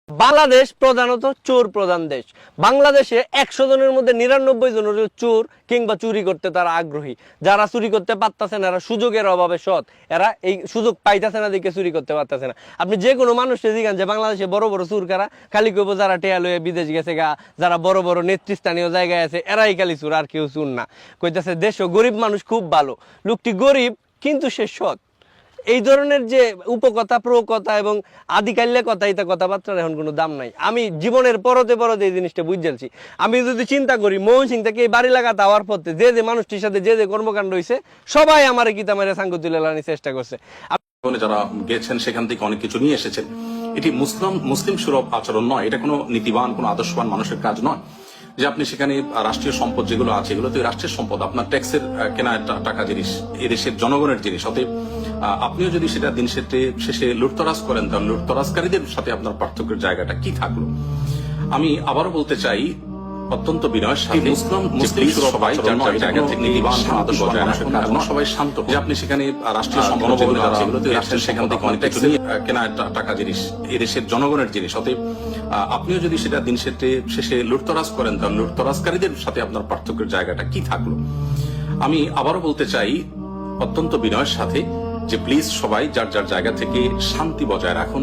বাংলাদেশ প্রধানত চোর প্রধান দেশ। বাংলাদেশে 100 জনের মধ্যে 99 জন হলো চোর কিংবা চুরি করতে তারা আগ্রহী। যারা চুরি করতে পারতেছে না, এরা সুযোগের অভাবে সৎ, এরা এই সুযোগ পাইতেছে না দেখে চুরি করতে পারতেছে না। আপনি যে কোনো মানুষকে জিজ্ঞান যে বাংলাদেশে বড় বড় চোর কারা, খালি কইব যারা টেয়া লয়ে বিদেশ গেছে গা, যারা বড় বড় নেতৃস্থানীয় জায়গায় আছে এরাই খালি চোর, আর কেউ চোর না। কইতেছে দেশও গরিব মানুষ খুব ভালো, লোকটি গরিব কিন্তু সে সৎ। এই ধরনের যে উপকথা প্রকথা এবং আদিকাল্যে কথা, এটা কথাবার্তার এখন কোনো দাম নাই। আমি জীবনের পরতে পরতে এই জিনিসটা বুঝছি। আমি যদি চিন্তা করি মোহন সিং থেকে এই বাড়ি লাগাতে হওয়ার পথে যে যে মানুষটির সাথে যে যে কর্মকাণ্ড হয়েছে, সবাই আমার গীতা মেরে সাঙ্গ তুলে লাগানোর চেষ্টা করছে। যারা গেছেন সেখান থেকে অনেক কিছু নিয়ে এসেছেন। এটি মুসলিম সুলভ আচরণ নয়, এটা কোনো নীতিবান, কোনো আদর্শবান মানুষের কাজ নয় যে আপনি সেখানে রাষ্ট্রীয় সম্পদ যেগুলো আছে এগুলো তো রাষ্ট্রের সম্পদ, আপনার ট্যাক্সের কেনা টাকা জিনিস, এদেশের জনগণের জিনিস। অতএব আপনিও যদি সেটা দিন শেষে লুটতরাজ করেন, তাহলে লুটতরাজকারীদের সাথে আপনার পার্থক্যের জায়গাটা কি থাকলো? আমি আবারও বলতে চাই অত্যন্ত বিনয়ের সাথে, মুসলিম সবাই জায়গা থেকে সবাই শান্ত, যে আপনি সেখানে রাষ্ট্রীয় সম্পদ যেগুলো আছে এগুলো তো রাষ্ট্রের, সেখান থেকে অনেক ট্যাক্স কেনা টাকা জিনিস, এদেশের জনগণের জিনিস। অতএব আপনিও যদি সেটা দিন শেষে লুটতরাজ করেন, তাহলে লুটতরাজকারীদের সাথে আপনার পার্থক্যের জায়গাটা কি থাকলো? আমি আবারও বলতে চাই অত্যন্ত বিনয়ের সাথে যে প্লিজ সবাই যার যার জায়গা থেকে শান্তি বজায় রাখুন।